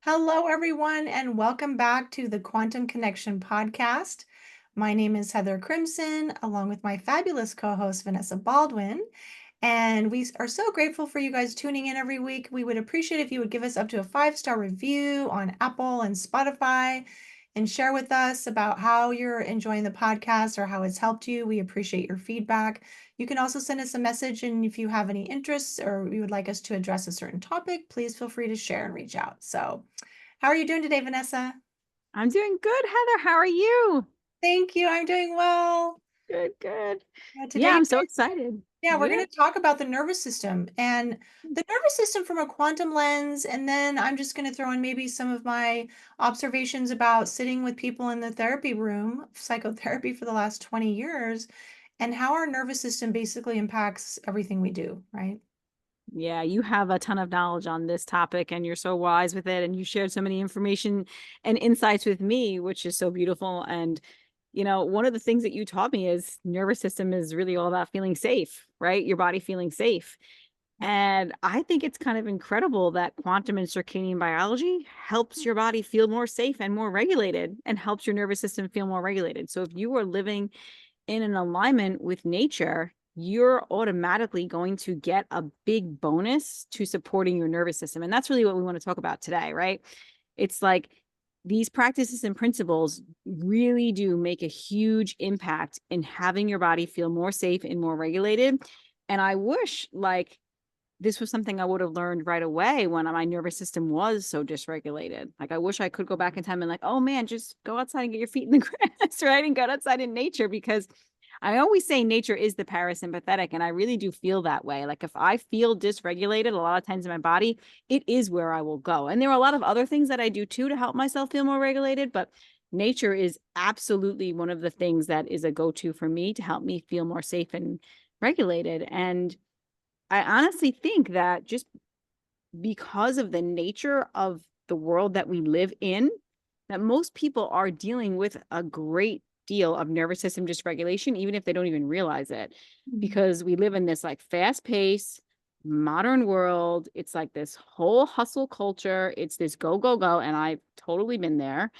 Hello, everyone, and welcome back to the Quantum Connection podcast. My name is Heather Crimson, along with my fabulous co host, Vanessa Baldwin. And we are so grateful for you guys tuning in every week. We would appreciate if you would give us up to a 5-star review on Apple and Spotify and share with us about how you're enjoying the podcast or how it's helped you. We appreciate your feedback. You can also send us a message, and if you have any interests or you would like us to address a certain topic, please feel free to share and reach out. So, how are you doing today, Vanessa? I'm doing good, Heather. How are you? Thank you. I'm doing well. Good, good. Yeah, Today, I'm so excited. yeah, we're Yeah. going to talk about the nervous system and the nervous system from a quantum lens. And then I'm just going to throw in maybe some of my observations about sitting with people in the therapy room, psychotherapy for the last 20 years, and how our nervous system basically impacts everything we do, right? Yeah, you have a ton of knowledge on this topic and you're so wise with it and you shared so many information and insights with me, which is so beautiful. And one of the things that you taught me is nervous system is really all about feeling safe, right? Your body feeling safe. And I think it's kind of incredible that quantum and circadian biology helps your body feel more safe and more regulated and helps your nervous system feel more regulated. So if you are living in an alignment with nature, you're automatically going to get a big bonus to supporting your nervous system. And that's really what we want to talk about today, right? It's like these practices and principles really do make a huge impact in having your body feel more safe and more regulated. And I wish this was something I would have learned right away when my nervous system was so dysregulated. Like, I wish I could go back in time and, like, oh man, just go outside and get your feet in the grass, right? And go outside in nature because I always say nature is the parasympathetic. And I really do feel that way. Like, if I feel dysregulated a lot of times in my body, it is where I will go. And there are a lot of other things that I do too to help myself feel more regulated. But nature is absolutely one of the things that is a go to for me to help me feel more safe and regulated. And I honestly think that just because of the nature of the world that we live in, that most people are dealing with a great deal of nervous system dysregulation, even if they don't even realize it, Mhm. because we live in this like fast paced modern world. It's like this whole hustle culture. It's this go, go, go. And I've totally been there.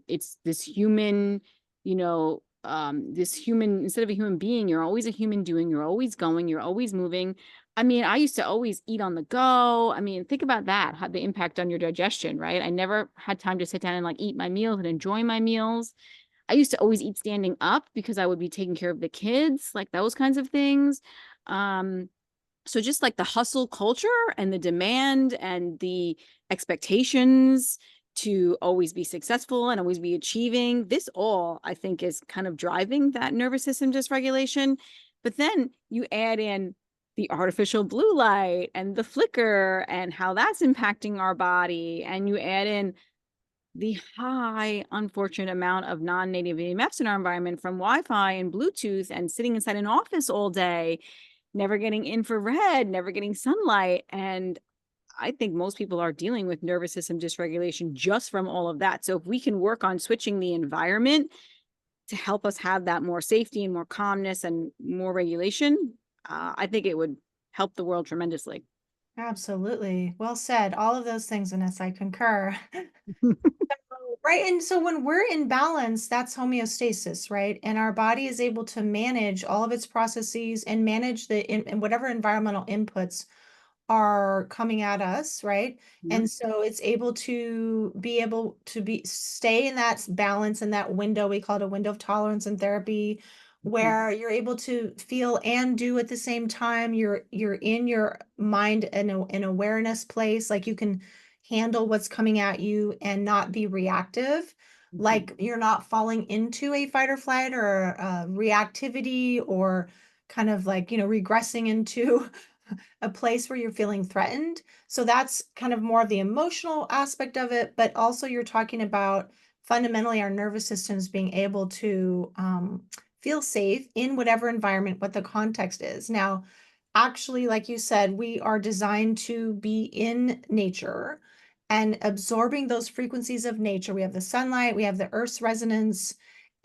It's this human, this human, instead of a human being, you're always a human doing, you're always going, you're always moving. I mean, I used to always eat on the go. I mean, think about that, how the impact on your digestion, right? I never had time to sit down and like eat my meals and enjoy my meals. I used to always eat standing up because I would be taking care of the kids, like those kinds of things. Um, so just like the hustle culture and the demand and the expectations to always be successful and always be achieving, this all I think is kind of driving that nervous system dysregulation. But then you add in the artificial blue light and the flicker and how that's impacting our body, and you add in the high unfortunate amount of non-native EMFs in our environment from Wi-Fi and Bluetooth and sitting inside an office all day, never getting infrared, never getting sunlight. And I think most people are dealing with nervous system dysregulation just from all of that. So if we can work on switching the environment to help us have that more safety and more calmness and more regulation, I think it would help the world tremendously. Absolutely. Well said. All of those things, Vanessa, I concur. Right. And so when we're in balance, that's homeostasis, right? And our body is able to manage all of its processes and manage and whatever environmental inputs are coming at us, right? Yeah. And so it's able to be stay in that balance in that window. We call it a window of tolerance in therapy, Mhm. where you're able to feel and do at the same time. You're in your mind in an awareness place, like you can handle what's coming at you and not be reactive. Mhm. Like you're not falling into a fight or flight or reactivity or kind of like, regressing into a place where you're feeling threatened. So that's kind of more of the emotional aspect of it, but also you're talking about fundamentally our nervous systems being able to feel safe in whatever environment, what the context is. Now, actually, like you said, we are designed to be in nature and absorbing those frequencies of nature. We have the sunlight, we have the earth's resonance,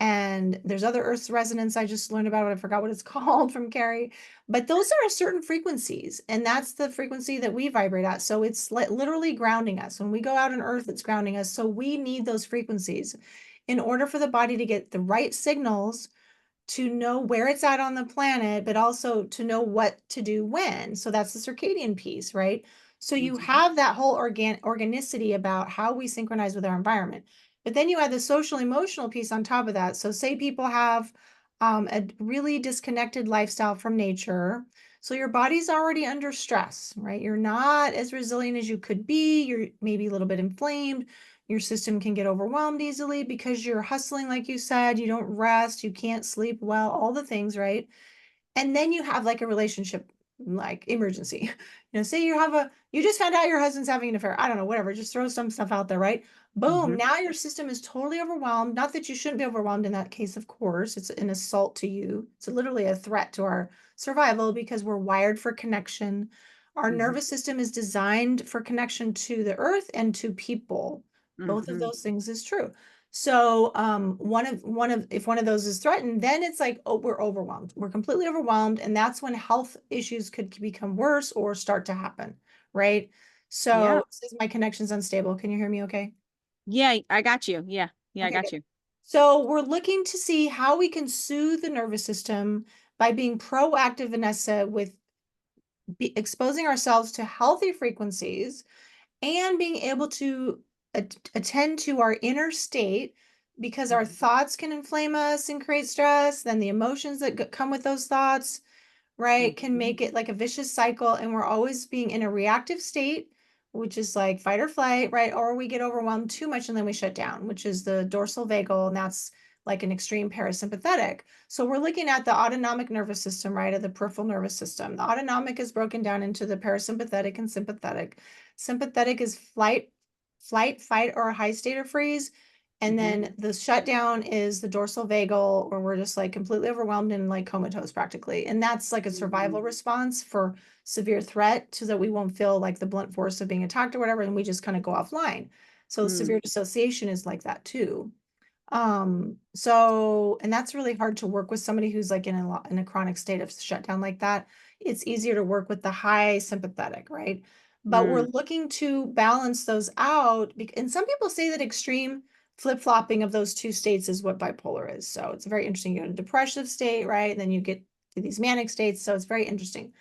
And there's other Earth's resonance I just learned about it. I forgot what it's called from Carrie. But those are certain frequencies, and that's the frequency that we vibrate at. So it's literally grounding us. When we go out on Earth, it's grounding us. So we need those frequencies in order for the body to get the right signals to know where it's at on the planet, but also to know what to do when. So that's the circadian piece, right? So you Mhm. have that whole organicity about how we synchronize with our environment. But then you add the social emotional piece on top of that. So say people have a really disconnected lifestyle from nature. So your body's already under stress, right? You're not as resilient as you could be. You're maybe a little bit inflamed. Your system can get overwhelmed easily because you're hustling, like you said, you don't rest, you can't sleep well, all the things, right? And then you have like a relationship like emergency. Say you just found out your husband's having an affair. I don't know, whatever, just throw some stuff out there, right? Boom, Mhm. now your system is totally overwhelmed. Not that you shouldn't be overwhelmed in that case, of course. It's an assault to you. It's literally a threat to our survival because we're wired for connection. Our Mhm. nervous system is designed for connection to the earth and to people. Both of Mhm. those things is true. So one of if one of those is threatened, then it's like, oh, we're overwhelmed. We're completely overwhelmed, and that's when health issues could become worse or start to happen, right? Yeah. So it says my connection's unstable. Can you hear me okay? Yeah, I got you. Yeah. Yeah, I Okay, got good. you. So we're looking to see how we can soothe the nervous system by being proactive, Vanessa, with exposing ourselves to healthy frequencies and being able to attend to our inner state because our Mhm. thoughts can inflame us and create stress. Then the emotions that come with those thoughts, right, can Mhm. make it like a vicious cycle. And we're always being in a reactive state, which is like fight or flight, right? Or we get overwhelmed too much and then we shut down, which is the dorsal vagal. And that's like an extreme parasympathetic. So we're looking at the autonomic nervous system, right, of the peripheral nervous system. The autonomic is broken down into the parasympathetic and sympathetic. Sympathetic is flight, fight, or a high state of freeze. And Mhm. then the shutdown is the dorsal vagal, where we're just like completely overwhelmed and like comatose practically. And that's like a survival Mhm. response for severe threat so that we won't feel like the blunt force of being attacked or whatever. And we just kind of go offline. So Mm. severe dissociation is like that too. So, and that's really hard to work with somebody who's like in a chronic state of shutdown like that. It's easier to work with the high sympathetic, right? But we're Mm. looking to balance those out. And some people say that extreme flip-flopping of those two states is what bipolar is. So it's very interesting. You go to depressive state, right? And then you get to these manic states. So it's very interesting.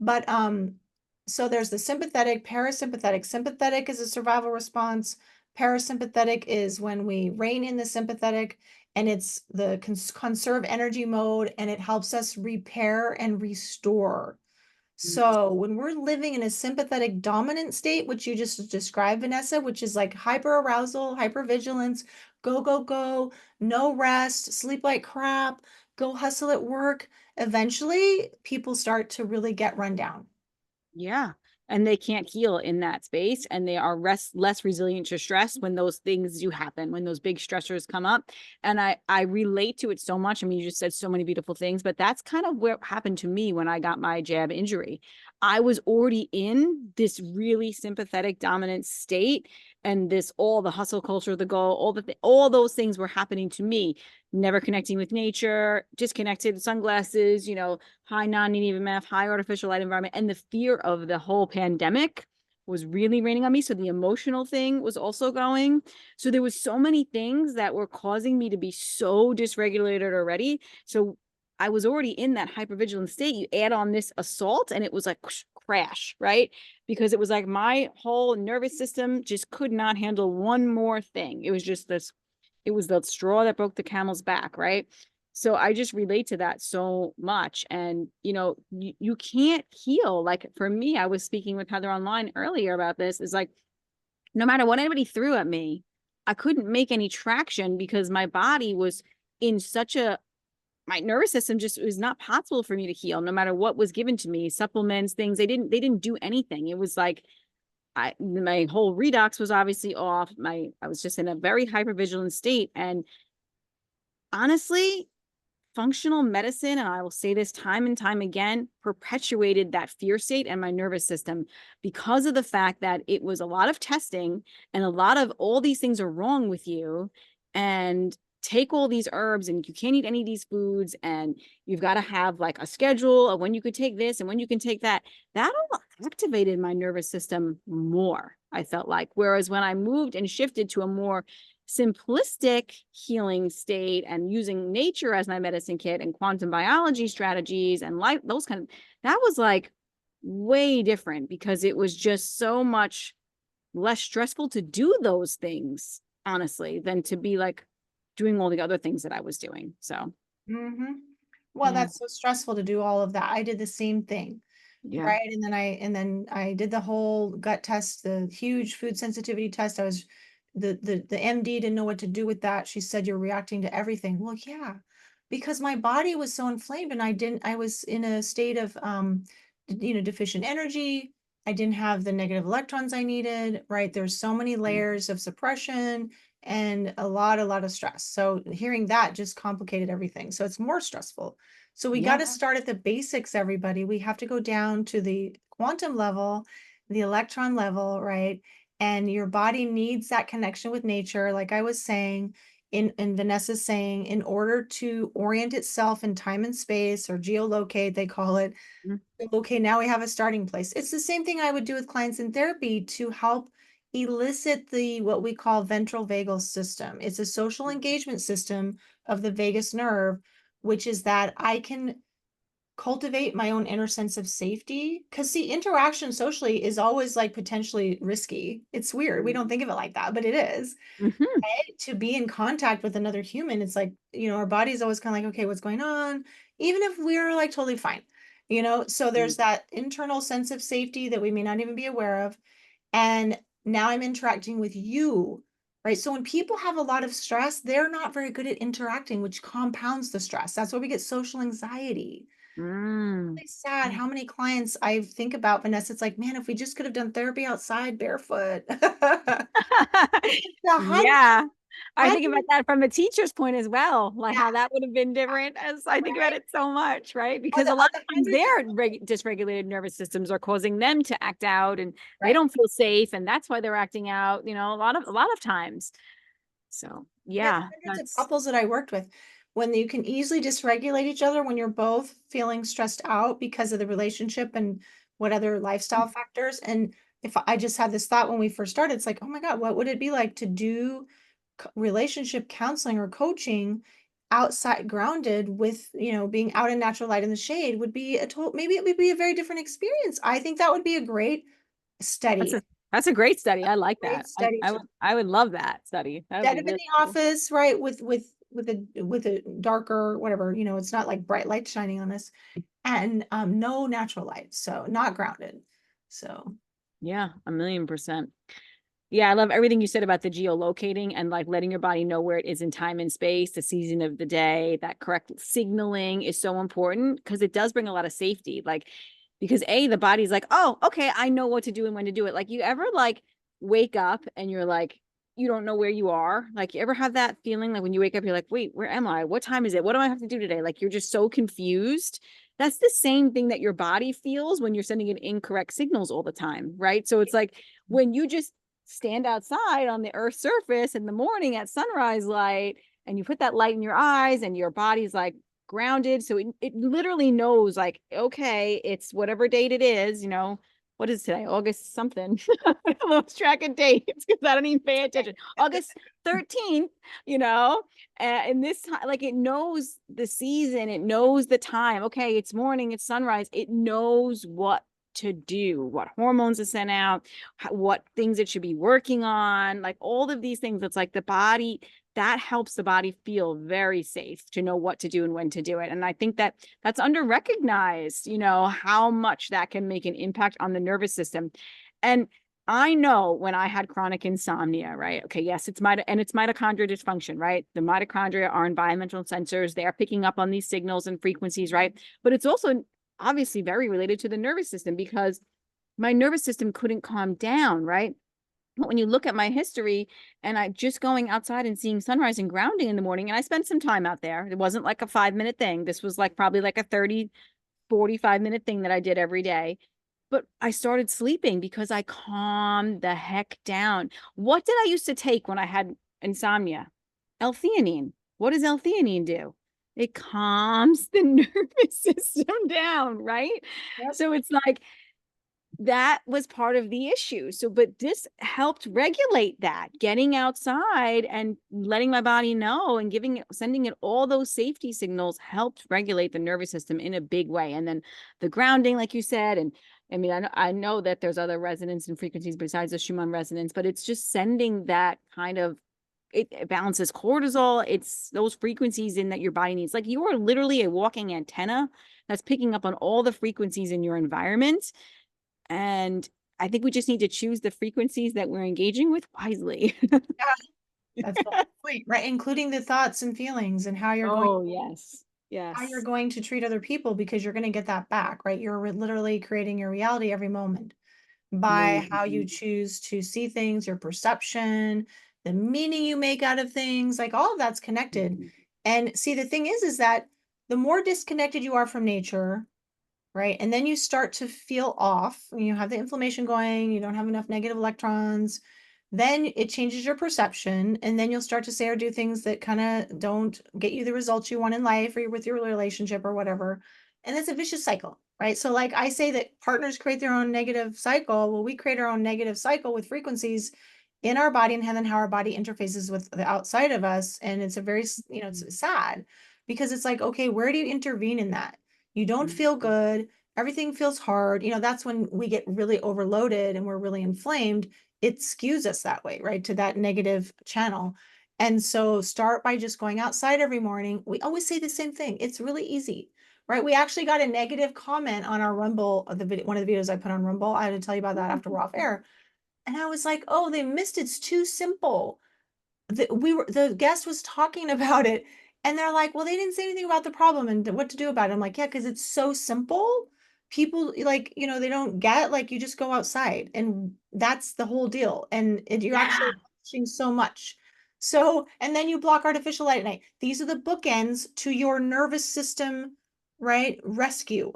But so there's the sympathetic, parasympathetic. Sympathetic is a survival response. Parasympathetic is when we rein in the sympathetic, and it's the conserve energy mode, and it helps us repair and restore. Mm. So when we're living in a sympathetic dominant state, which you just described, Vanessa, which is like hyper arousal, hyper vigilance, go, go, go, no rest, sleep like crap, go hustle at work, eventually people start to really get run down. Yeah. And they can't heal in that space, and they are less resilient to stress when those things do happen, when those big stressors come up. And I relate to it so much. I mean, you just said so many beautiful things, but that's kind of what happened to me when I got my jab injury. I was already in this really sympathetic dominant state, and this all the hustle culture, the goal, all those things were happening to me. Never connecting with nature, disconnected, sunglasses, high non-native math, high artificial light environment, and the fear of the whole pandemic was really raining on me. So the emotional thing was also going. So there was so many things that were causing me to be so dysregulated already. So I was already in that hypervigilant state. You add on this assault, and it was like whoosh, crash, right? Because it was like my whole nervous system just could not handle one more thing. It was just this, it was the straw that broke the camel's back, right? So I just relate to that so much. And, you can't heal. Like for me, I was speaking with Heather online earlier about this, is like, no matter what anybody threw at me, I couldn't make any traction because my body was in such a, my nervous system just was not possible for me to heal no matter what was given to me, supplements, things. They didn't do anything. It was like, my whole redox was obviously off. I was just in a very hypervigilant state. And honestly, functional medicine, and I will say this time and time again, perpetuated that fear state and my nervous system because of the fact that it was a lot of testing and a lot of all these things are wrong with you. And take all these herbs and you can't eat any of these foods, and you've got to have like a schedule of when you could take this and when you can take that. That all activated my nervous system more, I felt like. Whereas when I moved and shifted to a more simplistic healing state and using nature as my medicine kit and quantum biology strategies and life, those kind of, that was like way different because it was just so much less stressful to do those things, honestly, than to be like doing all the other things that I was doing. So, Mm-hmm. Well, yeah. that's so stressful to do all of that. I did the same thing. Yeah. Right. And then I did the whole gut test, the huge food sensitivity test. I was the MD didn't know what to do with that. She said you're reacting to everything. Well, yeah, because my body was so inflamed and I was in a state of deficient energy. I didn't have the negative electrons I needed, right? There's so many layers of suppression and a lot of stress. So hearing that just complicated everything. So it's more stressful. So we got Yeah. to start at the basics, everybody. We have to go down to the quantum level, the electron level, right? And your body needs that connection with nature, like I was saying, in Vanessa's saying, in order to orient itself in time and space or geolocate, they call it. Mhm. Okay, now we have a starting place. It's the same thing I would do with clients in therapy to help elicit the what we call ventral vagal system. It's a social engagement system of the vagus nerve, which is that I can cultivate my own inner sense of safety. Because see, interaction socially is always like potentially risky. It's weird. We don't think of it like that, but it is. Mhm. Right? To be in contact with another human, it's like, our body's always kind of like, okay, what's going on? Even if we're like totally fine, so there's that internal sense of safety that we may not even be aware of. And now I'm interacting with you, right? So when people have a lot of stress, they're not very good at interacting, which compounds the stress. That's why we get social anxiety. Mm. Really sad how many clients I think about, Vanessa. It's like, man, if we just could have done therapy outside barefoot. The Yeah. I think about hundred, that from a teacher's point as well, like yeah, how that would have been different as I think about right. it so much, right? Or Because the, a or lot the of times hundreds of, their dysregulated nervous systems are causing them to act out and they right. don't feel safe and that's why they're acting out, a lot of times. So, Yeah, the yeah, hundreds of that's couples that I worked with, when you can easily dysregulate each other when you're both feeling stressed out because of the relationship and what other lifestyle factors. And if I just had this thought when we first started, it's like, oh my God, what would it be like to do relationship counseling or coaching outside grounded with, being out in natural light in the shade would be maybe it would be a very different experience. I think that would be a great that's study, a that's a great study. I like great that. study I to would I would love that study. That would instead be of in really the cool. office, right, with a darker whatever, it's not like bright light shining on us, and no natural light, so not grounded. So Yeah, 1,000,000%. Yeah, I love everything you said about the geolocating and like letting your body know where it is in time and space, the season of the day, that correct signaling is so important because it does bring a lot of safety. Like, because the body's like, oh, okay, I know what to do and when to do it. Like, you ever like wake up and you're like, you don't know where you are? Like, you ever have that feeling like when you wake up, you're like, wait, where am I? What time is it? What do I have to do today? Like, you're just so confused. That's the same thing that your body feels when you're sending it incorrect signals all the time, right? So it's like when you just stand outside on the earth's surface in the morning at sunrise light and you put that light in your eyes and your body's like grounded, so it literally knows like, okay, it's whatever date it is, what is today, August something. I lost track of dates because I don't even pay attention. August 13th, and this time, like, it knows the season, it knows the time. Okay, it's morning, it's sunrise. It knows what to do, what hormones to send out, what things it should be working on, like all of these things. It's like the body, that helps the body feel very safe to know what to do and when to do it. And I think that that's under recognized, how much that can make an impact on the nervous system. And I know when I had chronic insomnia, right? Okay, yes, it's mitochondrial dysfunction, right? The mitochondria are environmental sensors. They are picking up on these signals and frequencies, right? But it's also obviously very related to the nervous system because my nervous system couldn't calm down, right? But when you look at my history and I just going outside and seeing sunrise and grounding in the morning, and I spent some time out there, it wasn't like a 5 minute thing. This was like probably like a 30, 45 minute thing that I did every day. But I started sleeping because I calmed the heck down. What did I used to take when I had insomnia? L-theanine. What does L-theanine do? It calms the nervous system down, right? Yep. So it's like, that was part of the issue. So, but this helped regulate that, getting outside and letting my body know and sending it all those safety signals helped regulate the nervous system in a big way. And then the grounding, like you said, and I mean, I know that there's other resonance and frequencies besides the Schumann resonance, but it's just sending that kind of, it balances cortisol. It's those frequencies in that your body needs. Like, you are literally a walking antenna that's picking up on all the frequencies in your environment. And I think we just need to choose the frequencies that we're engaging with wisely. Yeah, that's the whole point, right? Including the thoughts and feelings and Oh, yes. how you're Yes. going to treat other people, because you're going to get that back, right? You're literally creating your reality every moment by how you Mhm. choose to see things, your perception, the meaning you make out of things, like all of that's connected. Mhm. And see, the thing is that the more disconnected you are from nature, right? And then you start to feel off, you have the inflammation going, you don't have enough negative electrons, then it changes your perception. And then you'll start to say or do things that kind of don't get you the results you want in life or with your relationship or whatever. And it's a vicious cycle, right? So, like I say, that partners create their own negative cycle. Well, we create our own negative cycle with frequencies in our body, and then how our body interfaces with the outside of us. And it's a very, it's sad, because it's like, okay, where do you intervene in that? You don't Mhm. feel good. Everything feels hard. That's when we get really overloaded and we're really inflamed. It skews us that way, right? To that negative channel. And so start by just going outside every morning. We always say the same thing. It's really easy, right? We actually got a negative comment on our Rumble, one of the videos I put on Rumble. I had to tell you about that after we're off air. And I was like, oh, they missed, it's too simple. The guest was talking about it, and they're like, well, they didn't say anything about the problem and what to do about it. I'm like, yeah, because it's so simple. People, like, they don't get, like, you just go outside, and that's the whole deal. And you're actually Yeah. accomplishing so much. So, and then you block artificial light at night. These are the bookends to your nervous system, right? Rescue.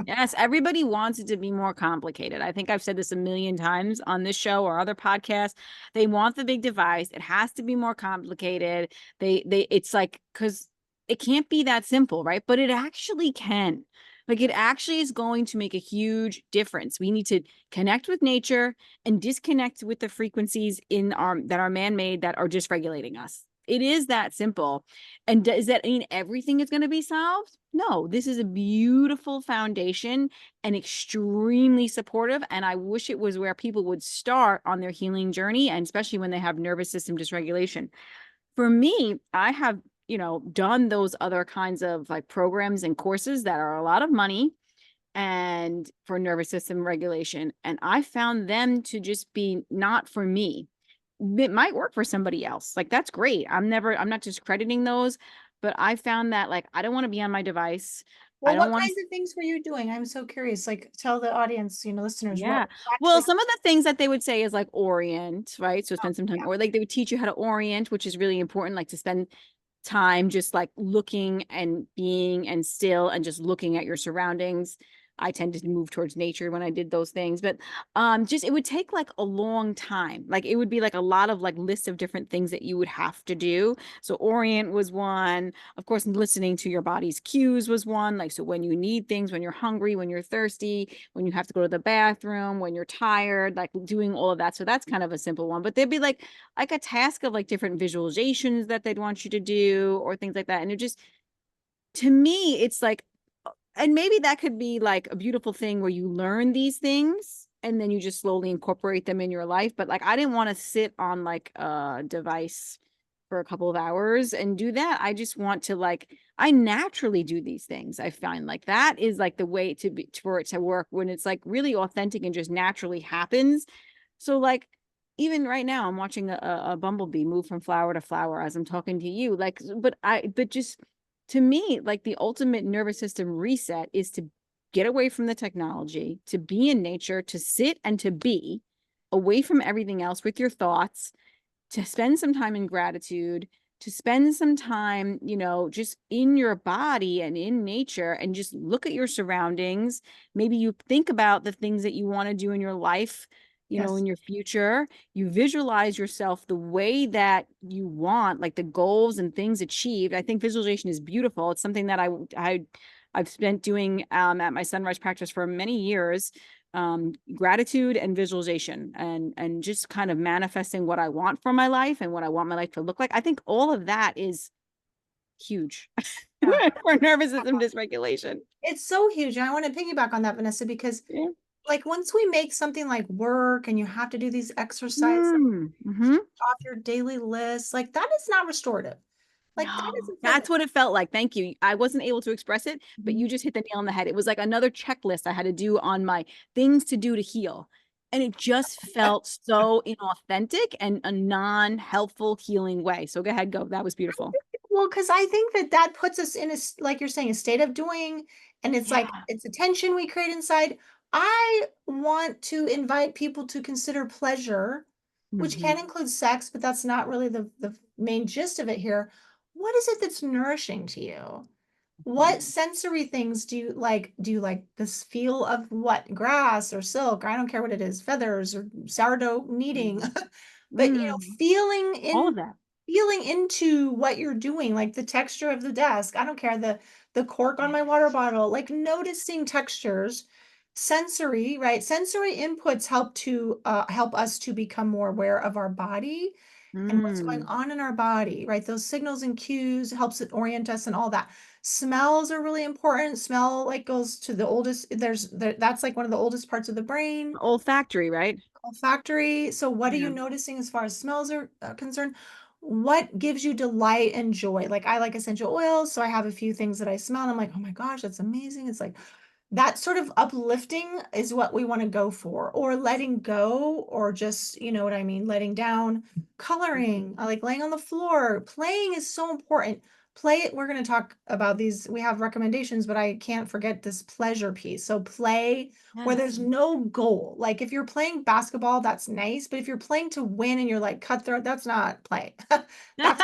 Yes, everybody wants it to be more complicated. I think I've said this a million times on this show or other podcasts. They want the big device. It has to be more complicated. It's like, because it can't be that simple, right? But it actually can. Like, it actually is going to make a huge difference. We need to connect with nature and disconnect with the frequencies in our that are man-made that are just regulating us. It is that simple. And does that mean everything is going to be solved? No, this is a beautiful foundation and extremely supportive. And I wish it was where people would start on their healing journey, and especially when they have nervous system dysregulation. For me, I have, done those other kinds of like programs and courses that are a lot of money and for nervous system regulation. And I found them to just be not for me. It might work for somebody else. Like, that's great. I'm not discrediting those, but I found that, like, I don't want to be on my device. I Well, don't what want to. kinds of things were you doing? I'm so curious. Like, tell the audience, listeners, what Yeah. Well, actually. some of the things that they would say is like orient, right? So spend some time, Yeah. or like they would teach you how to orient, which is really important, like to spend time just like looking and being and still and just looking at your surroundings. I tended to move towards nature when I did those things, but just it would take like a long time. Like, it would be like a lot of like lists of different things that you would have to do. So orient was one. Of course, listening to your body's cues was one. Like, so when you need things, when you're hungry, when you're thirsty, when you have to go to the bathroom, when you're tired, like doing all of that. So that's kind of a simple one. But there'd be like a task of like different visualizations that they'd want you to do or things like that. And it just, to me, it's like, and maybe that could be like a beautiful thing where you learn these things and then you just slowly incorporate them in your life. But like, I didn't want to sit on like a device for a couple of hours and do that. I just want to, like, I naturally do these things. I find like that is like the way to be for it to work, when it's like really authentic and just naturally happens. So like, even right now I'm watching a bumblebee move from flower to flower as I'm talking to you. Like, but just, to me, like, the ultimate nervous system reset is to get away from the technology, to be in nature, to sit and to be away from everything else with your thoughts, to spend some time in gratitude, to spend some time, just in your body and in nature, and just look at your surroundings. Maybe you think about the things that you want to do in your life, Yes. in your future. You visualize yourself the way that you want, like the goals and things achieved. I think visualization is beautiful. It's something that I've spent doing at my sunrise practice for many years. Gratitude and visualization, and just kind of manifesting what I want for my life and what I want my life to look like. I think all of that is huge Yeah. for nervous system dysregulation. It's so huge. And I want to piggyback on that, Vanessa, because Yeah. like once we make something like work and you have to do these exercises Mm-hmm. off your daily list, like that is not restorative. Like that No, isn't that's fitness. what it felt like. Thank you. I wasn't able to express it, but Mhm. you just hit the nail on the head. It was like another checklist I had to do on my things to do to heal. And it just felt so inauthentic and a non-helpful healing way. So go ahead, go. That was beautiful. Well, because I think that that puts us in like you're saying, a state of doing, and it's like Yeah. it's a tension we create inside. I want to invite people to consider pleasure, which Hmm. can include sex, but that's not really the main gist of it here. What is it that's nourishing to you? What sensory things do you like? Do you like this feel of what? Grass or silk? I don't care what it is, feathers or sourdough kneading. But Mm. All of that. feeling into what you're doing, like the texture of the desk. I don't care the cork on my water bottle, like noticing textures, sensory, right? Sensory inputs help us to become more aware of our body and what's going Mm. on in our body, right? Those signals and cues helps it orient us and all that. Smells are really important. Smell like goes to the oldest, that's like one of the oldest parts of the brain. Olfactory, right? Olfactory. So what are you Yeah. noticing as far as smells are concerned? What gives you delight and joy? Like I like essential oils, so I have a few things that I smell and I'm like, oh my gosh, that's amazing. It's like that sort of uplifting is what we want to go for, or letting go, or just, you know what I mean, letting down. Coloring, I like laying on the floor. Playing is so important. Play it. We're going to talk about these. We have recommendations, but I can't forget this pleasure piece. So play where Yes. there's no goal. Like if you're playing basketball, that's nice, but if you're playing to win and you're like cutthroat, that's not play. That's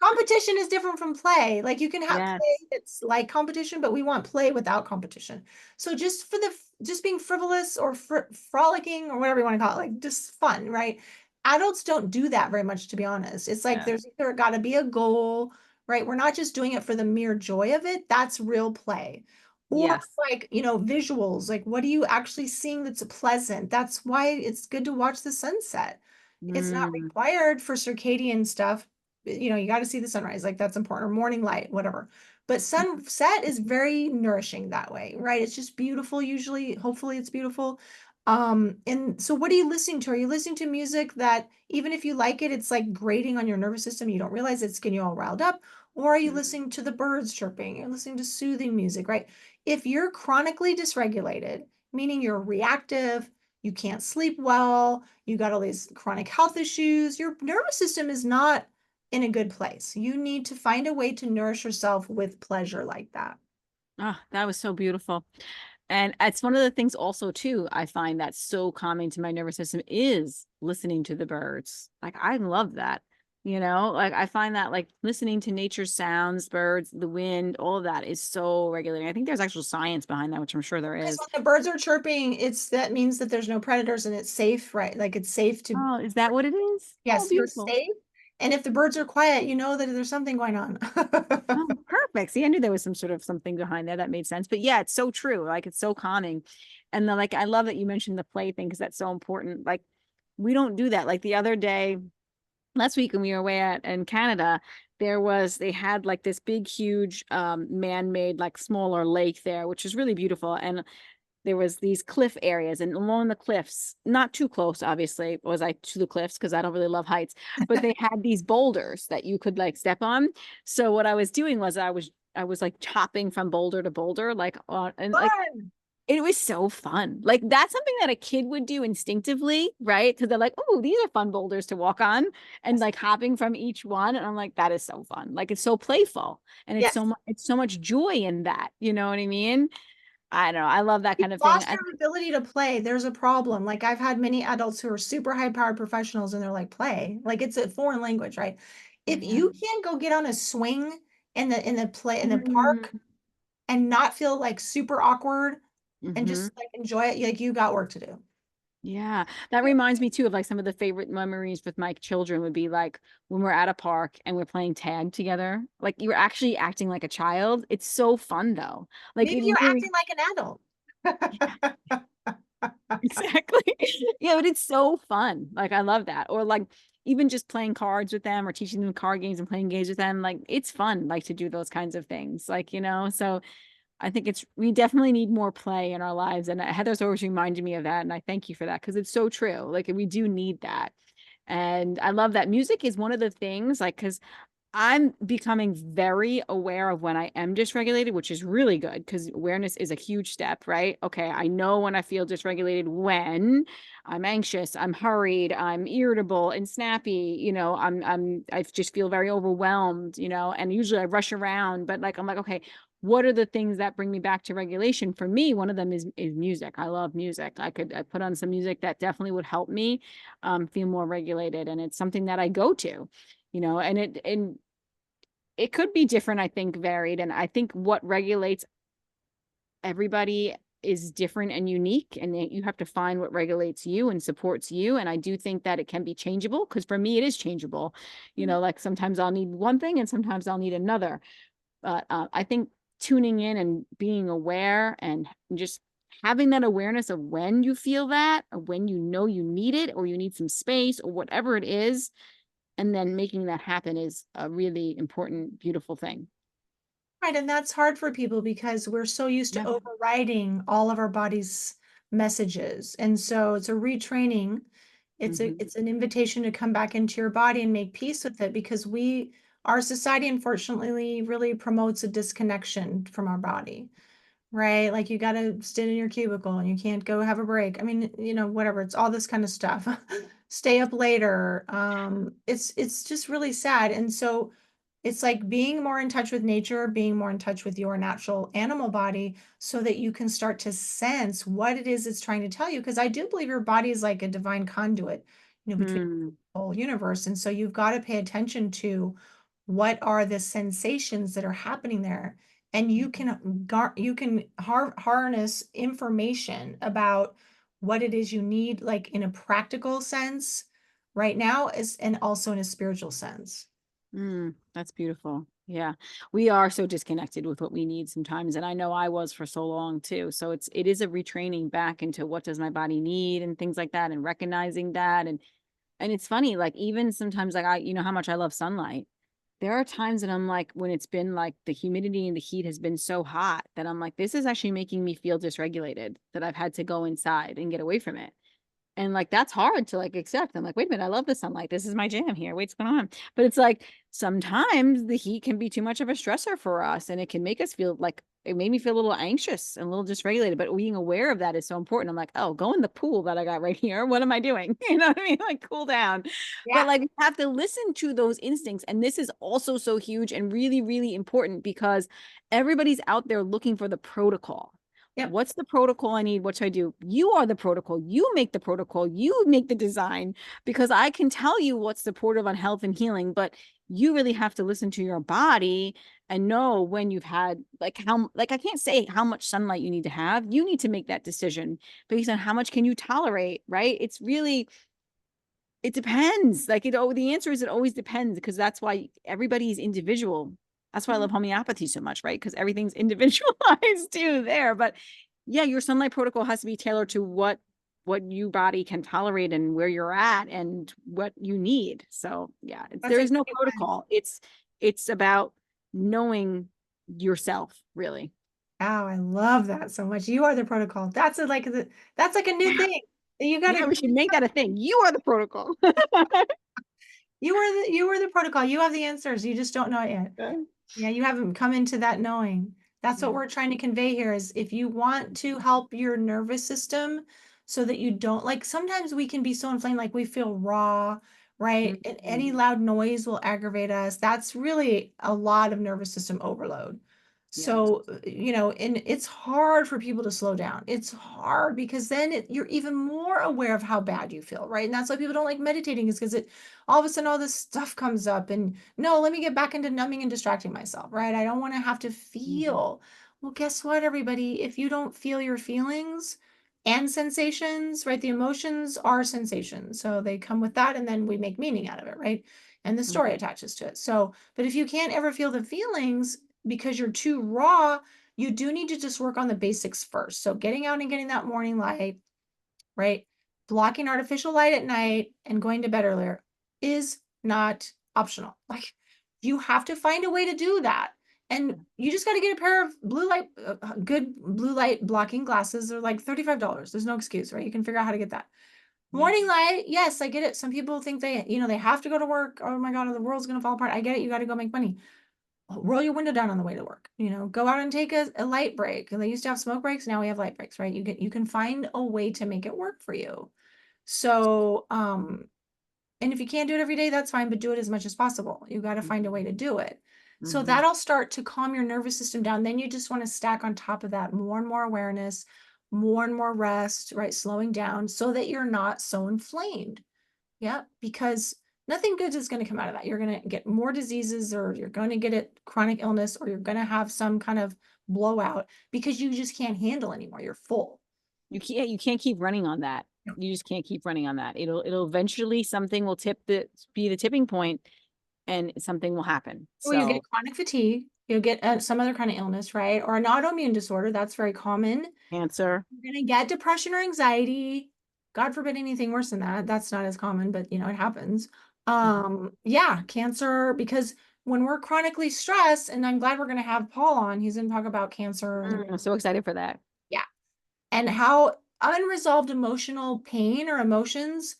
competition is different from play. Like you can have play Yes. that's like competition, but we want play without competition. So just for the just being frivolous or frolicking or whatever you want to call it, like just fun, right? Adults don't do that very much, to be honest. It's like Yeah. there's either got to be a goal, right? We're not just doing it for the mere joy of it. That's real play. Or Yes. like, visuals, like what are you actually seeing that's pleasant? That's why it's good to watch the sunset. It's not Mm. required for circadian stuff. You got to see the sunrise, like that's important, or morning light, whatever. But sunset is very nourishing that way, right? It's just beautiful, usually, hopefully it's beautiful. And so what are you listening to? Are you listening to music that even if you like it, it's like grating on your nervous system, you don't realize it's getting you all riled up? Or are you listening to the birds chirping? You're listening to soothing music, right? If you're chronically dysregulated, meaning you're reactive, you can't sleep well, you got all these chronic health issues, your nervous system is not in a good place. You need to find a way to nourish yourself with pleasure like that. Oh, that was so beautiful. And it's one of the things also too, I find that's so calming to my nervous system is listening to the birds. Like I love that. Like I find that like listening to nature sounds, birds, the wind, all of that is so regulating. I think there's actual science behind that, which I'm sure there Because is. when the birds are chirping, that means that there's no predators and it's safe, right? Like it's safe to, Oh, is that what it is? Oh, yes, you're beautiful. safe. And if the birds are quiet, you know that there's something going on. Oh, perfect. See, I knew there was some sort of something behind there that made sense. But yeah, it's so true. Like it's so calming. And then like I love that you mentioned the play thing because that's so important. Like we don't do that. Like the other day, last week when we were away in Canada, they had like this big, huge man-made like smaller lake there, which is really beautiful. And there was these cliff areas, and along the cliffs, not too close obviously was I to the cliffs because I don't really love heights, but they had these boulders that you could like step on. So what I was doing was I was like chopping from boulder to boulder, like on, and like Fun. it was so fun. Like that's something that a kid would do instinctively, right? Because they're like, oh, these are fun boulders to walk on, and Yes. like hopping from each one. And I'm like, that is so fun. Like it's so playful, and Yes. it's so much joy in that. You know what I mean? I don't know. I love that You kind of thing. lost your ability to play. There's a problem. Like I've had many adults who are super high powered professionals and they're like, play. Like it's a foreign language, right? If Yeah. you can't go get on a swing in the park Mm-hmm. and not feel like super awkward and Mm-hmm. just like enjoy it, like you got work to do. Yeah, that reminds me too of like some of the favorite memories with my children would be like when we're at a park and we're playing tag together. Like you're actually acting like a child. It's so fun though. Like Maybe it you're literally, acting like an adult. exactly. Yeah, but it's so fun. Like I love that. Or like even just playing cards with them or teaching them card games and playing games with them. Like it's fun, like to do those kinds of things. Like, so I think we definitely need more play in our lives. And Heather's always reminded me of that. And I thank you for that because it's so true. Like we do need that. And I love that music is one of the things, like, because I'm becoming very aware of when I am dysregulated, which is really good because awareness is a huge step, right? Okay, I know when I feel dysregulated when I'm anxious, I'm hurried, I'm irritable and snappy, I just feel very overwhelmed, and usually I rush around, but like I'm like, okay, what are the things that bring me back to regulation? For me, one of them is music. I love music. I put on some music that definitely would help me feel more regulated, and it's something that I go to, and it could be different, I think, varied. And I think what regulates everybody is different and unique. And you have to find what regulates you and supports you. And I do think that it can be changeable because for me, it is changeable. Like sometimes I'll need one thing and sometimes I'll need another. But I think tuning in and being aware and just having that awareness of when you feel that, or when you know you need it, or you need some space, or whatever it is, and then making that happen is a really important, beautiful thing. Right, and that's hard for people because we're so used to Yeah. overriding all of our body's messages. And so it's a retraining. Hmm. It's an invitation to come back into your body and make peace with it because our society unfortunately really promotes a disconnection from our body. Right? Like you got to sit in your cubicle and you can't go have a break. I mean, whatever. It's all this kind of stuff. Stay up later. It's just really sad. And so it's like being more in touch with nature, being more in touch with your natural animal body so that you can start to sense what it is it's trying to tell you. Because I do believe your body is like a divine conduit, between Mm. the whole universe. And so you've got to pay attention to what are the sensations that are happening there, and you can harness information about what it is you need, like in a practical sense right now, is and also in a spiritual sense. That's beautiful. Yeah. We are so disconnected with what we need sometimes. And I know I was for so long too. So it is a retraining back into what does my body need and things like that and recognizing that. And it's funny, like even sometimes like how much I love sunlight. There are times that I'm like, when it's been like the humidity and the heat has been so hot that I'm like, this is actually making me feel dysregulated that I've had to go inside and get away from it. And like that's hard to like accept. I'm like, wait a minute, I love the sunlight. This is my jam here. What's going on? But it's like sometimes the heat can be too much of a stressor for us and it can make us feel like it made me feel a little anxious and a little dysregulated. But being aware of that is so important. I'm like, oh, go in the pool that I got right here. What am I doing? You know what I mean? Like cool down. But Yeah. like you have to listen to those instincts. And this is also so huge and really, really important because everybody's out there looking for the protocol. Yep. What's the protocol I need? What should I do? You are the protocol. You make the protocol. You make the design because I can tell you what's supportive on health and healing, but you really have to listen to your body and know when you've had like I can't say how much sunlight you need to have. You need to make that decision based on how much can you tolerate, right? It's really it depends. The answer is it always depends because that's why everybody is individual. That's why I Mhm. love homeopathy so much, right? Because everything's individualized too there. But yeah, your sunlight protocol has to be tailored to what your body can tolerate and where you're at and what you need. So yeah, That's there a is no great one. protocol. It's about knowing yourself, really. Wow, I love that so much. You are the protocol. That's like a new Yeah. thing. You gotta Yeah, we should make that a thing. You are the protocol. you are the protocol. You have the answers. You just don't know it yet. Okay. Yeah, you haven't come into that knowing. That's what Yeah. we're trying to convey here is if you want to help your nervous system so that you don't like sometimes we can be so inflamed, like we feel raw, right? And any Mhm. loud noise will aggravate us. That's really a lot of nervous system overload. Yeah. So, and it's hard for people to slow down. It's hard because then you're even more aware of how bad you feel, right? And that's why people don't like meditating is because it all of a sudden all this stuff comes up and no, let me get back into numbing and distracting myself, right? I don't want to have to Mhm. feel. Well, guess what, everybody? If you don't feel your feelings, and sensations, right? The emotions are sensations. So they come with that, and then we make meaning out of it, right? And the story Mhm. attaches to it. So, but if you can't ever feel the feelings because you're too raw, you do need to just work on the basics first. So getting out and getting that morning light, right? Blocking artificial light at night and going to bed earlier is not optional. Like you have to find a way to do that. And you just got to get a pair of good blue light blocking glasses. They're like $35. There's no excuse, right? You can figure out how to get that. Yeah. Morning light, yes, I get it. Some people think they have to go to work. Oh my God, the world's going to fall apart. I get it. You got to go make money. Roll your window down on the way to work. Go out and take a light break. And they used to have smoke breaks. Now we have light breaks, right? You can find a way to make it work for you. So, and if you can't do it every day, that's fine, but do it as much as possible. You got to find a way to do it. So Mhm. that'll start to calm your nervous system down. Then you just want to stack on top of that more and more awareness, more and more rest, right? Slowing down so that you're not so inflamed. Yeah, because nothing good is going to come out of that. You're going to get more diseases, or you're going to get it chronic illness, or you're going to have some kind of blowout because you just can't handle anymore. You're full. You can't keep running on that. Yeah. You just can't keep running on that. It'll eventually something will be the tipping point and something will happen. Or you get So chronic fatigue, you'll get some other kind of illness, right? Or an autoimmune disorder. That's very common. cancer. You're going to get depression or anxiety. God forbid anything worse than that. That's not as common, but it happens. Yeah, cancer, because when we're chronically stressed, and I'm glad we're going to have Paul on, he's going to talk about cancer and I'm so excited for that. yeah, and how unresolved emotional pain or emotions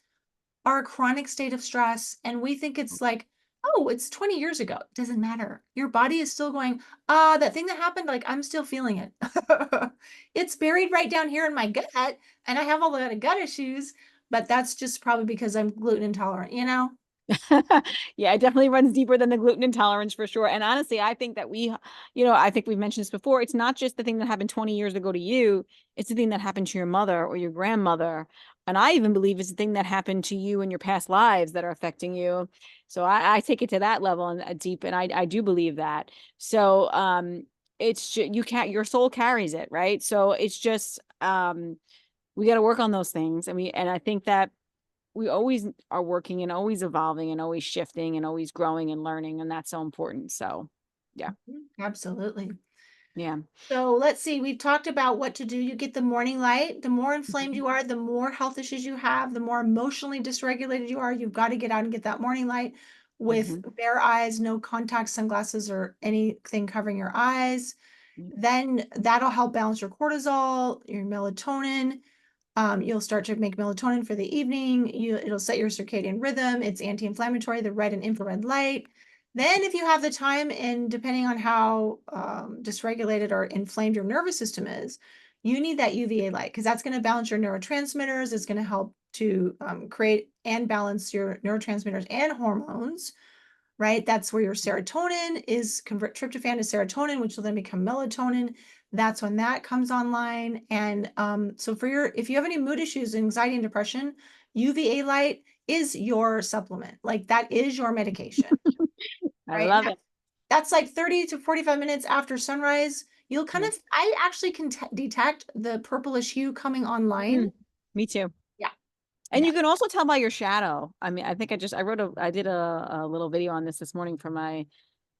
are a chronic state of stress. And we think it's like, oh, it's 20 years ago. It doesn't matter. Your body is still going, that thing that happened, like I'm still feeling it. It's buried right down here in my gut, and I have all the gut issues, but that's just probably because I'm gluten intolerant. Yeah, it definitely runs deeper than the gluten intolerance for sure. And honestly, I think that I think we've mentioned this before. It's not just the thing that happened 20 years ago to you, it's the thing that happened to your mother or your grandmother. And I even believe it's the thing that happened to you in your past lives that are affecting you. So I take it to that level and deep, and I do believe that. So it's just, you can't, your soul carries it, right? So it's just we got to work on those things. And I think that we always are working and always evolving and always shifting and always growing and learning. And that's so important. So yeah. Absolutely. Yeah. So let's see, we've talked about what to do. You get the morning light. The more inflamed Mhm. you are, the more health issues you have, the more emotionally dysregulated you are. You've got to get out and get that morning light with Mhm. bare eyes, no contact sunglasses or anything covering your eyes. Then that'll help balance your cortisol, your melatonin. You'll start to make melatonin for the evening. It'll set your circadian rhythm. It's anti-inflammatory, the red and infrared light. Then, if you have the time, and depending on how dysregulated or inflamed your nervous system is, you need that UVA light because that's going to balance your neurotransmitters. It's going to help to create and balance your neurotransmitters and hormones, right? That's where your serotonin is convert tryptophan to serotonin, which will then become melatonin. That's when that comes online. And so if you have any mood issues, anxiety and depression, UVA light is your supplement. Like that is your medication, I right? And love it. that's like 30 to 45 minutes after sunrise. You'll Yeah. I actually can detect the purplish hue coming online. Me too. Yeah. And Yeah. you can also tell by your shadow. I think I did a little video on this morning for my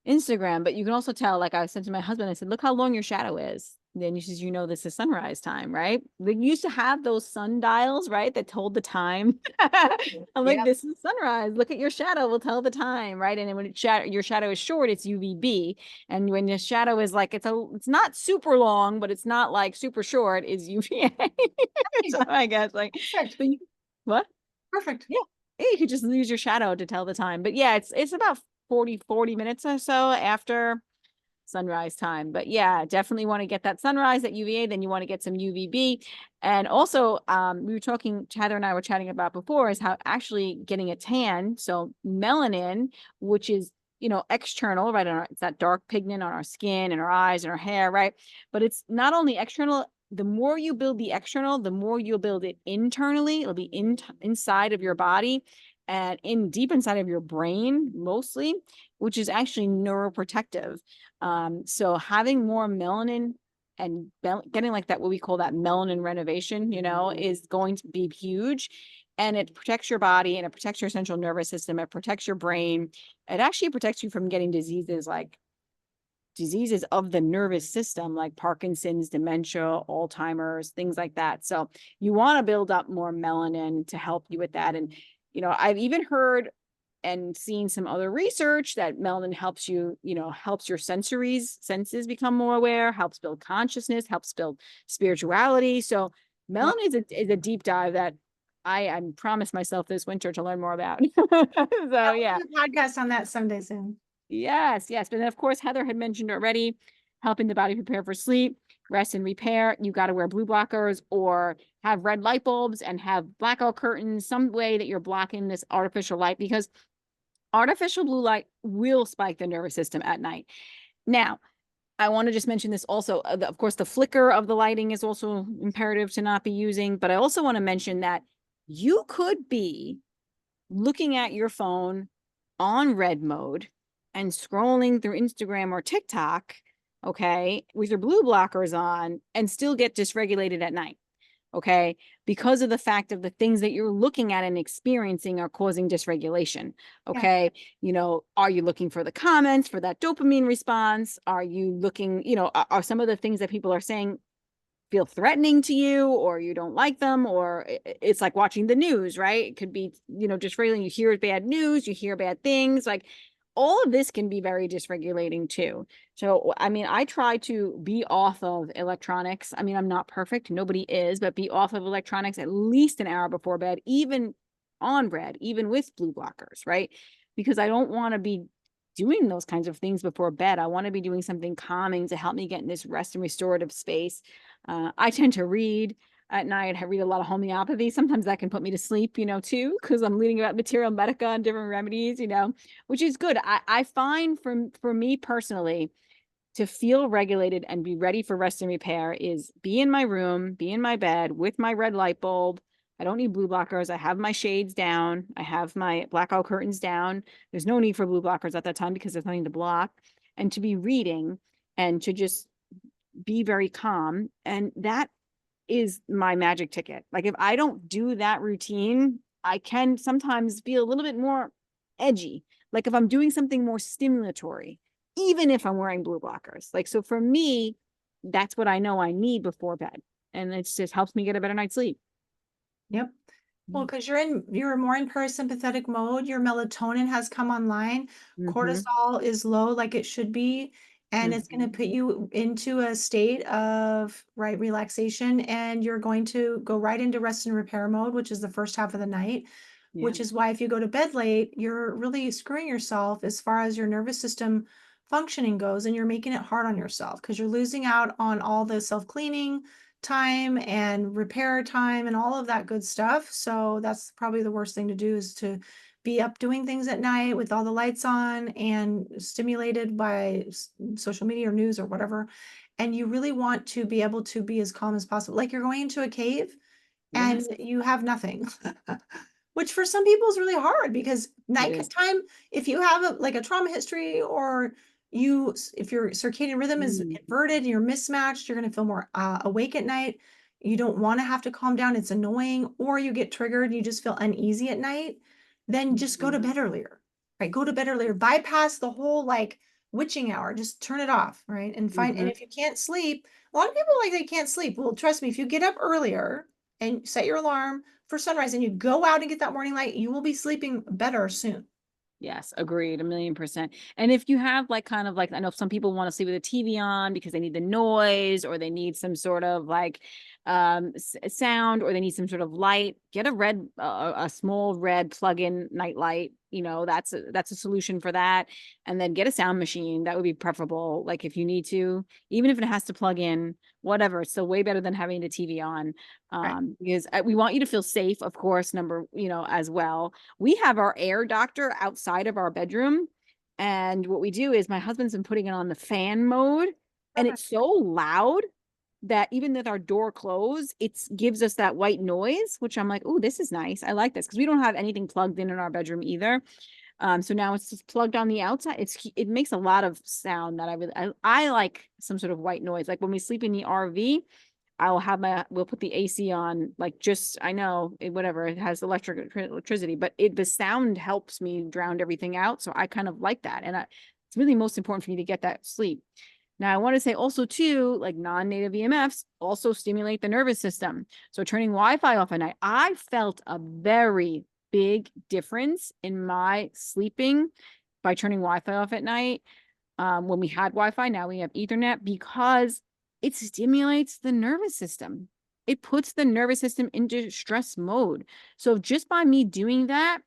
Instagram, but you can also tell, like I said to my husband, I said, look how long your shadow is. Then he says, this is sunrise time, right? They used to have those sundials, right? That told the time. I'm like, Yep. this is sunrise. Look at your shadow, will tell the time, right? And then when your shadow is short, it's UVB. And when your shadow is like, it's not super long, but it's not like super short, is UVA. So I guess like, Perfect. so what? Perfect. Yeah. Yeah, you could just use your shadow to tell the time. But yeah, it's about 40 minutes or so after sunrise time. But yeah, definitely want to get that sunrise at UVA. Then you want to get some UVB. And also, we were talking, Heather and I were chatting about before, is how actually getting a tan. So melanin, which is external, right? It's that dark pigment on our skin and our eyes and our hair, right? But it's not only external. The more you build the external, the more you'll build it internally. It'll be inside of your body and in deep inside of your brain, mostly, which is actually neuroprotective. So having more melanin and getting like that, what we call that melanin renovation, is going to be huge. And it protects your body, and it protects your central nervous system. It protects your brain. It actually protects you from getting diseases of the nervous system, like Parkinson's, dementia, Alzheimer's, things like that. So you want to build up more melanin to help you with that. And, I've even heard and seen some other research that melanin helps you, helps your senses become more aware, helps build consciousness, helps build spirituality. So Yeah. melanin is a deep dive that I promised myself this winter to learn more about. So Yeah, yeah. we'll do a podcast on that someday soon. Yes, yes. But then, of course, Heather had mentioned already, helping the body prepare for sleep, rest and repair. You got to wear blue blockers or have red light bulbs and have blackout curtains, some way that you're blocking this artificial light, because artificial blue light will spike the nervous system at night. Now, I want to just mention this also. Of course, the flicker of the lighting is also imperative to not be using. But I also want to mention that you could be looking at your phone on red mode and scrolling through Instagram or TikTok, okay, with your blue blockers on, and still get dysregulated at night, okay, because of the fact of the things that you're looking at and experiencing are causing dysregulation, Yeah. okay. Are you looking for the comments for that dopamine response? Are you looking, are some of the things that people are saying feel threatening to you, or you don't like them, or it's like watching the news, right? It could be, dysregulating. You hear bad news, you hear bad things, like all of this can be very dysregulating too. So, I mean, I try to be off of electronics. I mean, I'm not perfect, nobody is, but be off of electronics at least an hour before bed, even on red, even with blue blockers, right? Because I don't want to be doing those kinds of things before bed. I want to be doing something calming to help me get in this rest and restorative space. I tend to read at night. I read a lot of homeopathy. Sometimes that can put me to sleep, too, because I'm reading about materia medica and different remedies, which is good. I find for me personally, to feel regulated and be ready for rest and repair is be in my room, be in my bed with my red light bulb. I don't need blue blockers. I have my shades down. I have my blackout curtains down. There's no need for blue blockers at that time because there's nothing to block. And to be reading and to just be very calm. And that is my magic ticket. Like if I don't do that routine, I can sometimes feel a little bit more edgy. Like if I'm doing something more stimulatory, even if I'm wearing blue blockers. Like, so for me, that's what I know I need before bed. And it just helps me get a better night's sleep. Yep. Well, because you're more in parasympathetic mode, your melatonin has come online, Mm-hmm. cortisol is low like it should be, and it's going to Mm-hmm. put you into a state of right relaxation, and you're going to go right into rest and repair mode, which is the first half of the night, Yeah. which is why if you go to bed late, you're really screwing yourself as far as your nervous system functioning goes, and you're making it hard on yourself because you're losing out on all the self-cleaning time and repair time and all of that good stuff. So that's probably the worst thing to do is to be up doing things at night with all the lights on and stimulated by social media or news or whatever. And you really want to be able to be as calm as possible. Like you're going into a cave and Yes, you have nothing. Which for some people is really hard because it is. nighttime, if you have like a trauma history or if your circadian rhythm is Mm. inverted and you're mismatched, you're going to feel more awake at night. You don't want to have to calm down. It's annoying, or you get triggered and you just feel uneasy at night. Then just go Mhm. to bed earlier, right? Go to bed earlier. Bypass the whole like witching hour. Just turn it off, right? And Mhm. if you can't sleep, a lot of people like they can't sleep. Well, trust me, if you get up earlier and set your alarm for sunrise and you go out and get that morning light, you will be sleeping better soon. Yes, agreed, 1,000,000%. And if you have like kind of like, I know some people want to sleep with a TV on because they need the noise or they need some sort of like sound or they need some sort of light, get a small red plug-in night light. That's a solution for that. And then get a sound machine. That would be preferable. Like if you need to, even if it has to plug in, whatever, it's still way better than having the TV on. Right. Because we want you to feel safe, of course, as well. We have our air doctor outside of our bedroom. And what we do is my husband's been putting it on the fan mode, and Perfect. it's so loud that even with our door closed, it gives us that white noise, which I'm like, oh, this is nice. I like this because we don't have anything plugged in our bedroom either. So now it's just plugged on the outside. It makes a lot of sound that I like some sort of white noise. Like when we sleep in the RV, we'll put the AC on, like, just, I know whatever, it has electricity, but the sound helps me drown everything out. So I kind of like that. And it's really most important for me to get that sleep. Now, I want to say also too, like non-native EMFs also stimulate the nervous system. So turning Wi-Fi off at night, I felt a very big difference in my sleeping by turning Wi-Fi off at night. When we had Wi-Fi, now we have Ethernet, because it stimulates the nervous system. It puts the nervous system into stress mode. So just by me doing that,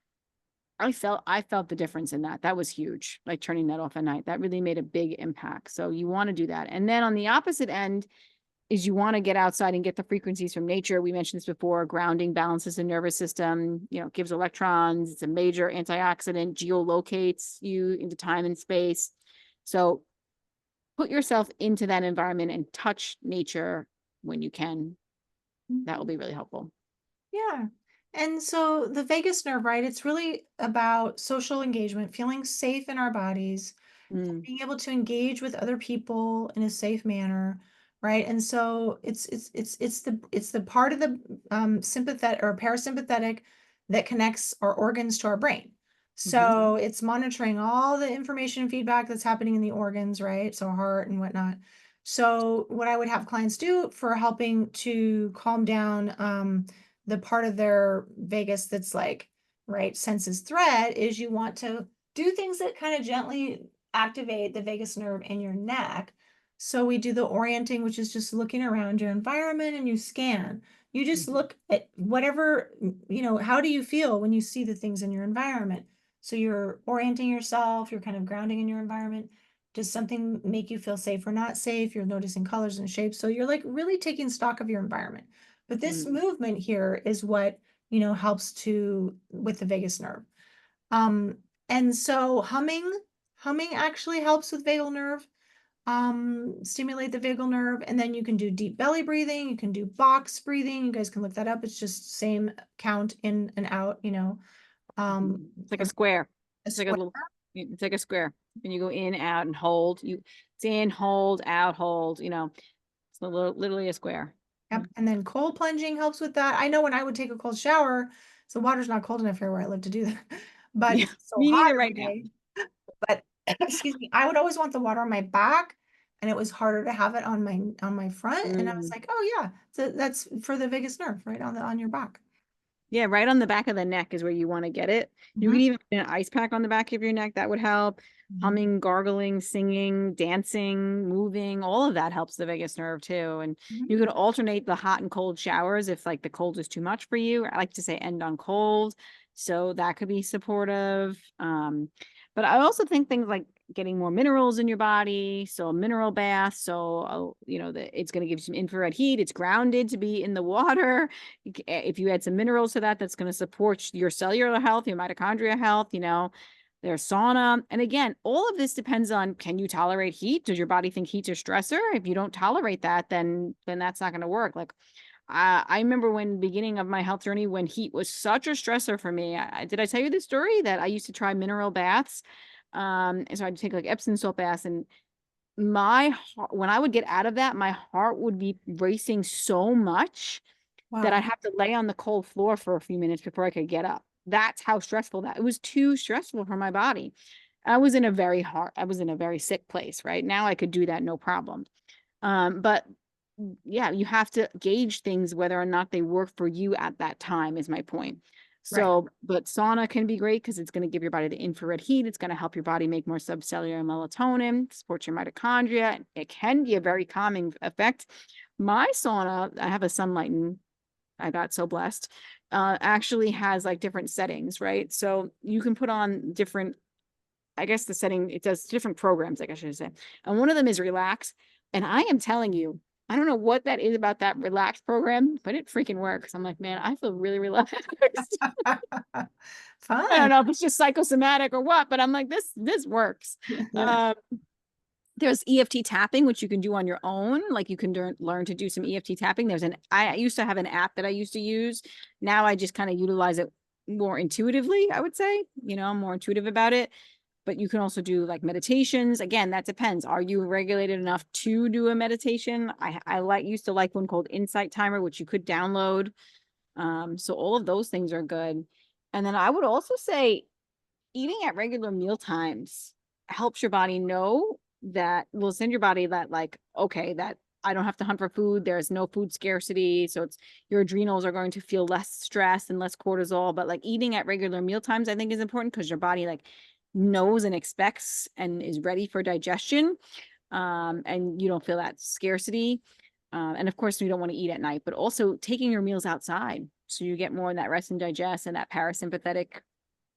I felt the difference in that. That was huge. Like turning that off at night, that really made a big impact. So you want to do that. And then on the opposite end is you want to get outside and get the frequencies from nature. We mentioned this before. Grounding balances the nervous system, gives electrons. It's a major antioxidant, geolocates you into time and space. So put yourself into that environment and touch nature when you can. That will be really helpful. Yeah. And so the vagus nerve, right? It's really about social engagement, feeling safe in our bodies, Mm, being able to engage with other people in a safe manner, right? And so it's the part of the sympathetic or parasympathetic that connects our organs to our brain. hmm So it's monitoring all the information and feedback that's happening in the organs, right? So heart and whatnot. So what I would have clients do for helping to calm down the part of their vagus that's like, right, senses threat is you want to do things that kind of gently activate the vagus nerve in your neck. So we do the orienting, which is just looking around your environment and you scan. You just look at whatever, how do you feel when you see the things in your environment? So you're orienting yourself, you're kind of grounding in your environment. Does something make you feel safe or not safe? You're noticing colors and shapes. So you're like really taking stock of your environment. But this mm. movement here is what, helps to with the vagus nerve. And so humming actually helps with vagal nerve, stimulate the vagal nerve, and then you can do deep belly breathing, you can do box breathing. You guys can look that up. It's just same count in and out, It's like a for square. a It's like a square. little, it's like a square. And you go in, out, and hold. It's in, hold, out, hold. It's literally a square. Yep. And then cold plunging helps with that. I know when I would take a cold shower, so water's not cold enough here where I live to do that, but Yeah, it's so me hot neither every right now. day. But excuse me, I would always want the water on my back, and it was harder to have it on my front. And I was Mm. like, oh yeah, so that's for the vagus nerve, right on your back. Yeah, right on the back of the neck is where you want to get it. You Hmm. could even put an ice pack on the back of your neck. That would help. Hmm. Humming, gargling, singing, dancing, moving, all of that helps the vagus nerve too. And Hmm. you could alternate the hot and cold showers if like the cold is too much for you. I like to say end on cold. So that could be supportive. But I also think things like getting more minerals in your body. So a mineral bath. So, it's going to give you some infrared heat. It's grounded to be in the water. If you add some minerals to that, that's going to support your cellular health, your mitochondrial health, there's sauna. And again, all of this depends on, can you tolerate heat? Does your body think heat's a stressor? If you don't tolerate that, then that's not going to work. Like I remember when beginning of my health journey, when heat was such a stressor for me. Did I tell you the story that I used to try mineral baths? And so I'd take like Epsom salt baths, and my heart, when I would get out of that, my heart would be racing so much that Wow. I'd have to lay on the cold floor for a few minutes before I could get up. That's how stressful that it was. Too stressful for my body. I was in a very sick place, right? Now I could do that no problem. But yeah, you have to gauge things whether or not they work for you at that time, is my point. Right. So, but sauna can be great because it's going to give your body the infrared heat. It's going to help your body make more subcellular melatonin, support your mitochondria. It can be a very calming effect. My sauna, I have a sunlighten. I got so blessed. Actually has like different settings, right? So you can put on different, I guess the setting, it does different programs, like I should say. And one of them is relax. And I am telling you, I don't know what that is about that relax program, but it freaking works. I'm like, man, I feel really relaxed. I Fun. don't know if it's just psychosomatic or what, but I'm like, this works. Um, there's EFT tapping, which you can do on your own. Like you can learn to do some EFT tapping. I used to have an app that I used to use. Now I just kind of utilize it more intuitively, I would say, more intuitive about it. But you can also do like meditations. Again, that depends. Are you regulated enough to do a meditation? I used to like one called Insight Timer, which you could download. So all of those things are good. And then I would also say eating at regular meal times helps your body know that will send your body that like, okay, that I don't have to hunt for food. There's no food scarcity. So it's your adrenals are going to feel less stress and less cortisol. But like eating at regular meal times, I think is important because your body like knows and expects and is ready for digestion. And you don't feel that scarcity. And of course, we don't want to eat at night, but also taking your meals outside. So you get more in that rest and digest, and that parasympathetic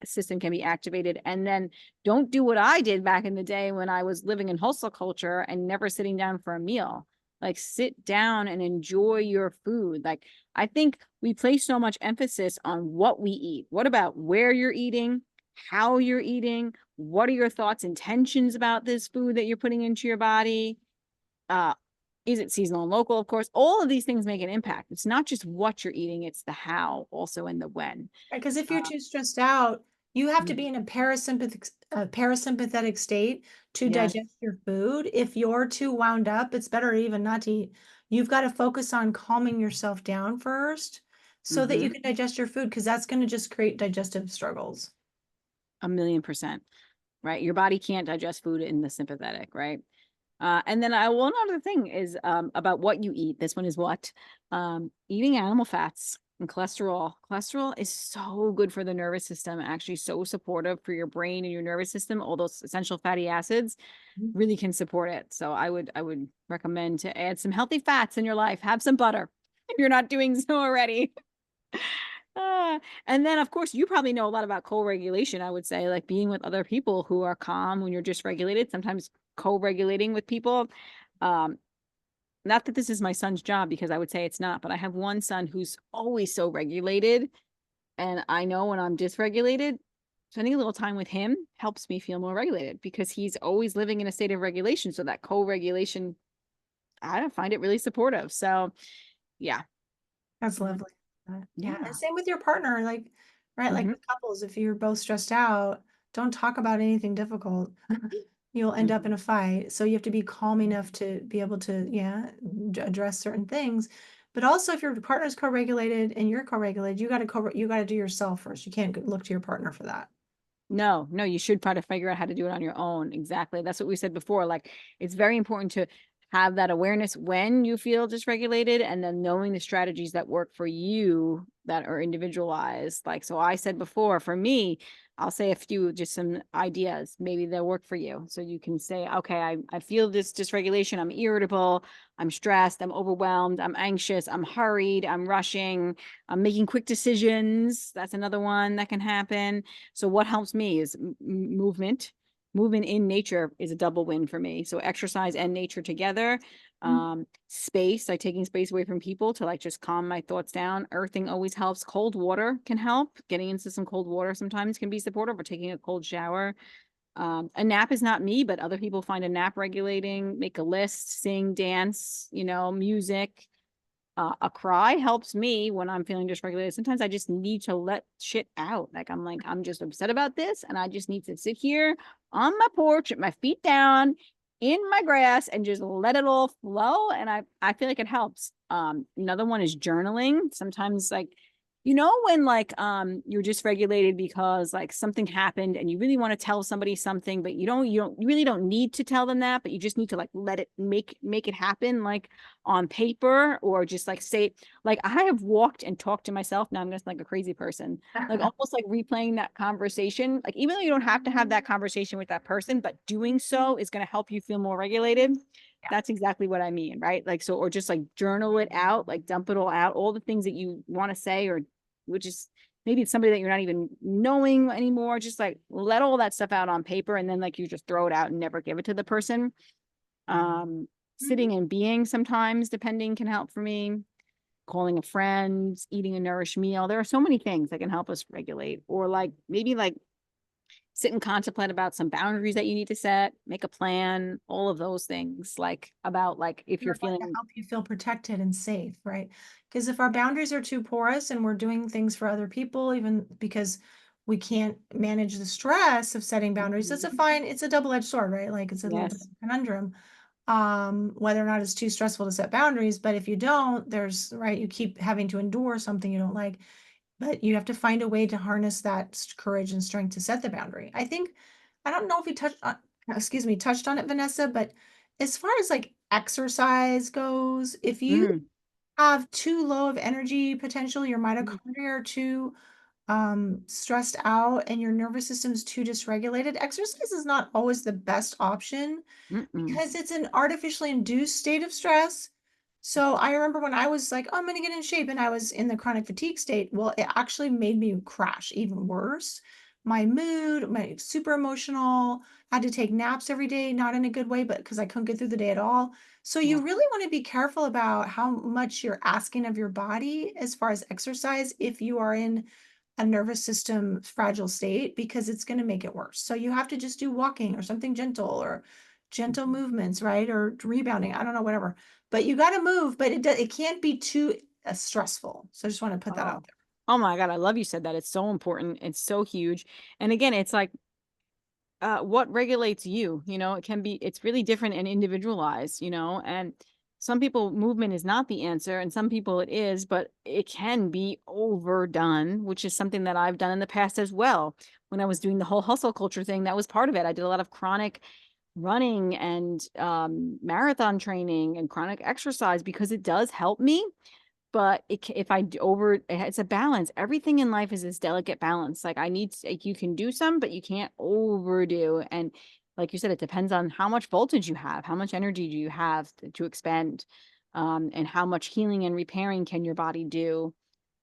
system can be activated. And then don't do what I did back in the day when I was living in hustle culture and never sitting down for a meal. Like sit down and enjoy your food. Like I think we place so much emphasis on what we eat. What about where you're eating, how you're eating? What are your thoughts, intentions about this food that you're putting into your body? Uh, is it seasonal and local? Of course, all of these things make an impact. It's not just what you're eating, it's the how also and the when. Because if you're too stressed out, you have to Mm, be in a parasympathetic state to yes. digest your food. If you're too wound up, it's better even not to eat. You've got to focus on calming yourself down first so that you Mm-hmm. can digest your food, because that's going to just create digestive struggles. 1,000,000%. Right. Your body can't digest food in the sympathetic, right? And then one other thing is about what you eat. This one is what eating animal fats and cholesterol. Cholesterol is so good for the nervous system, actually so supportive for your brain and your nervous system. All those essential fatty acids really can support it. So I would recommend to add some healthy fats in your life. Have some butter if you're not doing so already. And then, of course, you probably know a lot about co-regulation, I would say, like being with other people who are calm when you're dysregulated, sometimes co-regulating with people. Um, Not that this is my son's job because I would say it's not, but I have one son who's always so regulated. And I know when I'm dysregulated, spending a little time with him helps me feel more regulated because he's always living in a state of regulation. So that co-regulation, I don't find it really supportive. So yeah. That's Mm, lovely. Yeah, and yeah. same with your partner, like, right, like Hmm. with couples, if you're both stressed out, don't talk about anything difficult. You'll end up in Hmm. a fight. So you have to be calm enough to be able to, yeah, address certain things. But also, if your partner's co-regulated and you're co-regulated, you got to do yourself first. You can't look to your partner for that. No, no, you should try to figure out how to do it on your own. Exactly. That's what we said before. Like, it's very important to have that awareness when you feel dysregulated and then knowing the strategies that work for you that are individualized. Like, so I said before, for me, I'll say a few, just some ideas. Maybe they'll work for you. So you can say, okay, I feel this dysregulation. I'm irritable. I'm stressed. I'm overwhelmed. I'm anxious. I'm hurried. I'm rushing. I'm making quick decisions. That's another one that can happen. So what helps me is movement. Movement in nature is a double win for me. So exercise and nature together. Space, like taking space away from people to like just calm my thoughts down. Earthing always helps. Cold water can help. Getting into some cold water sometimes can be supportive, or taking a cold shower. A nap is not me, but other people find a nap regulating. Make a list, sing, dance, music. A cry helps me when I'm feeling dysregulated. Sometimes I just need to let shit out. Like, I'm just upset about this, and I just need to sit here on my porch with my feet down in my grass and just let it all flow. And I feel like it helps. Another one is journaling. Sometimes when like you're dysregulated because like something happened and you really want to tell somebody something, but you really don't need to tell them that, but you just need to like let it make it happen, like on paper, or just like say, like I have walked and talked to myself. Now I'm just like a crazy person, like almost like replaying that conversation. Like even though you don't have to have that conversation with that person, but doing so is going to help you feel more regulated. That's exactly what I mean, right? Like, so, or just like journal it out, like dump it all out, all the things that you want to say, or which is maybe it's somebody that you're not even knowing anymore. Just like let all that stuff out on paper, and then like you just throw it out and never give it to the person. Sitting and being sometimes, depending, can help for me. Calling a friend, eating a nourished meal. There are so many things that can help us regulate, or like maybe like sit and contemplate about some boundaries that you need to set, make a plan, all of those things, like about like if you're They're going to feeling help you feel protected and safe, right? Because if our boundaries are too porous and we're doing things for other people, even because we can't manage the stress of setting boundaries, that's Mhm. it's a double-edged sword, right? Like it's a little bit of Yes. a conundrum, whether or not it's too stressful to set boundaries. But if you don't, right, you keep having to endure something you don't like, but you have to find a way to harness that courage and strength to set the boundary. I don't know if we touched on it, Vanessa, but as far as like exercise goes, if you Mm, have too low of energy potential, your mm, mitochondria are too stressed out and your nervous system's too dysregulated, exercise is not always the best option mm-mm. because it's an artificially induced state of stress. So I remember when I was like, oh, I'm going to get in shape and I was in the chronic fatigue state. Well, it actually made me crash even worse. My mood, my super emotional, had to take naps every day, not in a good way, but because I couldn't get through the day at all. So Yeah. you really want to be careful about how much you're asking of your body as far as exercise if you are in a nervous system fragile state because it's going to make it worse. So you have to just do walking or something gentle or gentle movements, right? Or rebounding. I don't know, whatever. But you got to move, but it can't be too stressful. So I just want to put that Oh. out there. Oh my God, I love you said that. It's so important. It's so huge. And again, it's like what regulates you, it can be, it's really different and individualized, and some people movement is not the answer and some people it is, but it can be overdone, which is something that I've done in the past as well. When I was doing the whole hustle culture thing, that was part of it. I did a lot of chronic running and marathon training and chronic exercise because it does help me, but if I it's a balance. Everything in life is this delicate balance. Like like you can do some, but you can't overdo. And like you said, it depends on how much voltage you have, how much energy do you have to expend, and how much healing and repairing can your body do,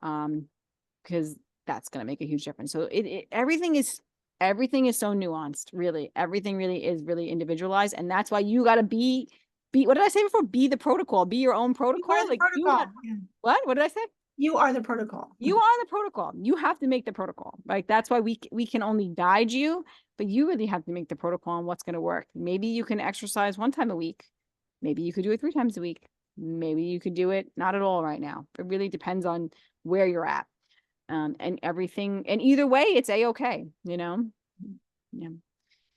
because that's going to make a huge difference. So everything is so nuanced. Really, everything really is really individualized, and that's why you got to be. What did I say before? Be the protocol. Be your own You are protocol. the Like you have protocol. Yeah. what? What did I say? You are the protocol. You are the protocol. You have to make the protocol. Like that's why we can only guide you, but you really have to make the protocol on what's going to work. Maybe you can exercise one time a week. Maybe you could do it 3 times a week. Maybe you could do it not at all right now. It really depends on where you're at. And everything. And either way, it's a-okay. Yeah.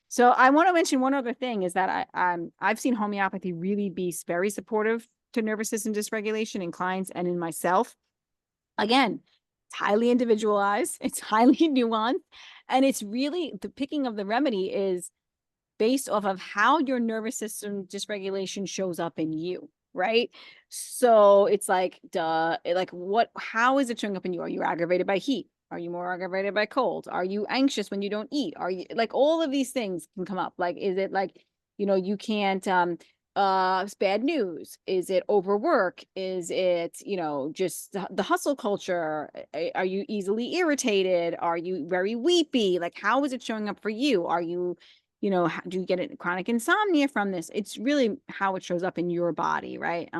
So I want to mention one other thing is that I've seen homeopathy really be very supportive to nervous system dysregulation in clients and in myself. Again, it's highly individualized, it's highly nuanced, and it's really the picking of the remedy is based off of how your nervous system dysregulation shows up in you, right? So it's like, duh, how is it showing up in you? Are you aggravated by heat? Are you more aggravated by cold? Are you anxious when you don't eat? Are you like all of these things can come up? Like, is it like, you can't, it's bad news? Is it overwork? Is it, just the hustle culture? Are you easily irritated? Are you very weepy? Like, how is it showing up for you? Are you, do you get chronic insomnia from this? It's really how it shows up in your body, right?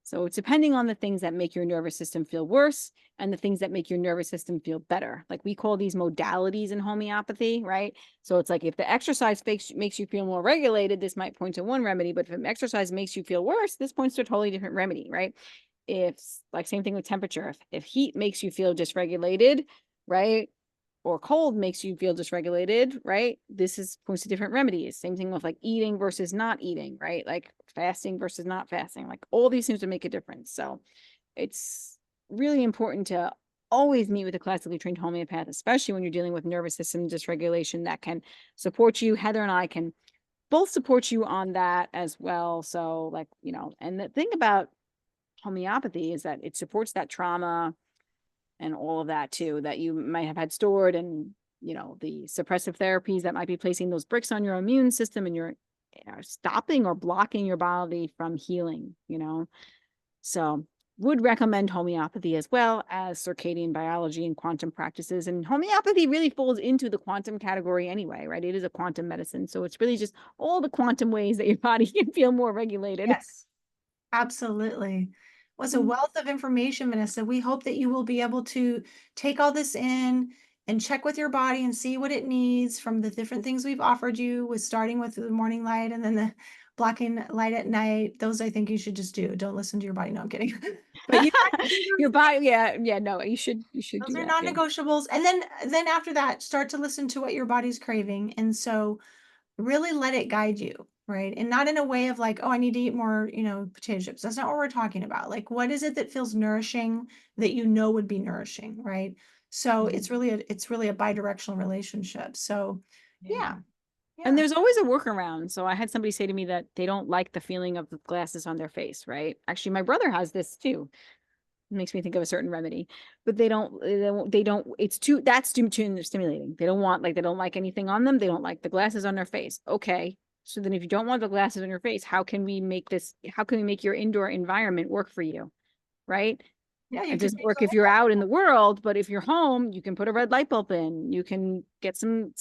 So it's depending on the things that make your nervous system feel worse and the things that make your nervous system feel better. Like we call these modalities in homeopathy, right? So it's like if the exercise makes you feel more regulated, this might point to one remedy, but if an exercise makes you feel worse, this points to a totally different remedy, right? If like same thing with temperature, if heat makes you feel dysregulated, right? Or cold makes you feel dysregulated, right? This is points to different remedies. Same thing with like eating versus not eating, right? Like fasting versus not fasting. Like all these things would make a difference. So it's really important to always meet with a classically trained homeopath, especially when you're dealing with nervous system dysregulation that can support you. Heather and I can both support you on that as well. So like, and the thing about homeopathy is that it supports that trauma and all of that too that you might have had stored, and the suppressive therapies that might be placing those bricks on your immune system and you're stopping or blocking your body from healing. So would recommend homeopathy as well as circadian biology and quantum practices. And homeopathy really falls into the quantum category anyway, right? It is a quantum medicine, so it's really just all the quantum ways that your body can feel more regulated. Yes. Absolutely. Was a wealth of information, Vanessa. We hope that you will be able to take all this in and check with your body and see what it needs from the different things we've offered you, with starting with the morning light and then the blocking light at night. Those I think you should just do. Don't listen to your body. No, I'm kidding. But Your body, yeah, yeah, no, you should those do are that. Yeah. non-negotiables. And then after that, start to listen to what your body's craving. And so really let it guide you, right? And not in a way of like, oh, I need to eat more, potato chips. That's not what we're talking about. Like, what is it that feels nourishing, that would be nourishing, right? So Mhm. it's really a bidirectional relationship. So Yeah. yeah, And yeah. there's always a workaround. So I had somebody say to me that they don't like the feeling of the glasses on their face, right? Actually, my brother has this too. It makes me think of a certain remedy, but it's too stimulating. They don't like anything on them. They don't like the glasses on their face. Okay. So then if you don't want the glasses on your face, how can we make your indoor environment work for you? Right? Yeah, you It could doesn't make work some if you're out in the world, but if you're home, you can put a red light bulb in. You can get some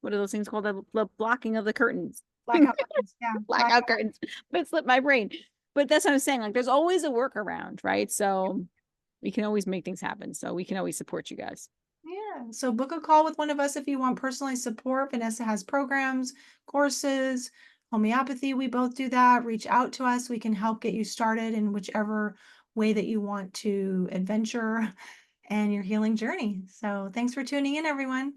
what are those things called? The blocking of the curtains. blackout curtains. Yeah, Blackout blackout. curtains. But it slipped my brain. But that's what I'm saying. Like there's always a workaround, right? So we can always make things happen. So we can always support you guys. Yeah. So book a call with one of us if you want personalized support. Vanessa has programs, courses, homeopathy. We both do that. Reach out to us. We can help get you started in whichever way that you want to adventure and your healing journey. So thanks for tuning in, everyone.